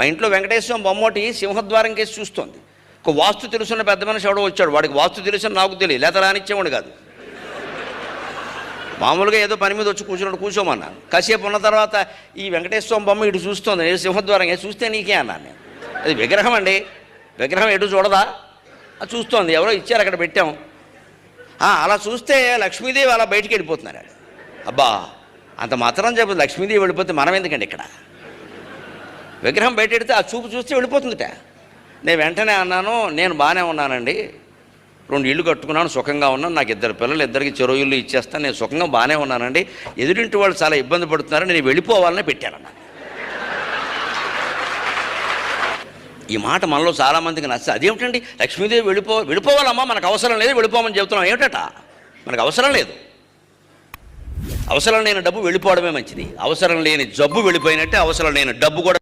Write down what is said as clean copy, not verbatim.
మా ఇంట్లో వెంకటేశ్వరం బొమ్మటి సింహద్వారం కేసి చూస్తోంది. ఒక వాస్తు తెలుసున్న పెద్ద మనిషి ఎవడో వచ్చాడు, వాడికి వాస్తు తెలుసు నాకు తెలియదు, లేత రానిచ్చేవాడు కాదు. మామూలుగా ఏదో పని మీద వచ్చి కూర్చోమన్నాను. కాసేపు ఉన్న తర్వాత ఈ వెంకటేశ్వరం బొమ్మ ఇటు చూస్తోంది, సింహద్వారం చూస్తే నీకే అన్నాను నేను. అది విగ్రహం అండి, విగ్రహం ఎటు చూడదా, అది చూస్తోంది, ఎవరో ఇచ్చారు అక్కడ పెట్టాం. అలా చూస్తే లక్ష్మీదేవి అలా బయటికి వెళ్ళిపోతున్నారు. అబ్బా అంత మాత్రం చెప్పదు, లక్ష్మీదేవి వెళ్ళిపోతే మనం ఎందుకండి ఇక్కడ, విగ్రహం బయట పెడితే ఆ చూపు చూస్తే వెళ్ళిపోతుందిట. నేను వెంటనే అన్నాను, నేను బాగానే ఉన్నానండి, 2 ఇళ్ళు కట్టుకున్నాను, సుఖంగా ఉన్నాను, నాకు 2 పిల్లలు, 2కి చెరో ఇల్లు ఇచ్చేస్తాను, నేను సుఖంగా బాగానే ఉన్నానండి, ఎదురింటి వాళ్ళు చాలా ఇబ్బంది పడుతున్నారు, నేను వెళ్ళిపోవాలని పెట్టానన్నా. ఈ మాట మనలో చాలామందికి నచ్చదు. అదేమిటండి లక్ష్మీదేవి వెళ్ళిపోవాలమ్మా, మనకు అవసరం లేదు, వెళ్ళిపోమని చెబుతున్నాం ఏమిటట, మనకు అవసరం లేదు. అవసరం లేని డబ్బు వెళ్ళిపోవడమే మంచిది, అవసరం లేని జబ్బు వెళ్ళిపోయినట్టే అవసరం లేని డబ్బు కూడా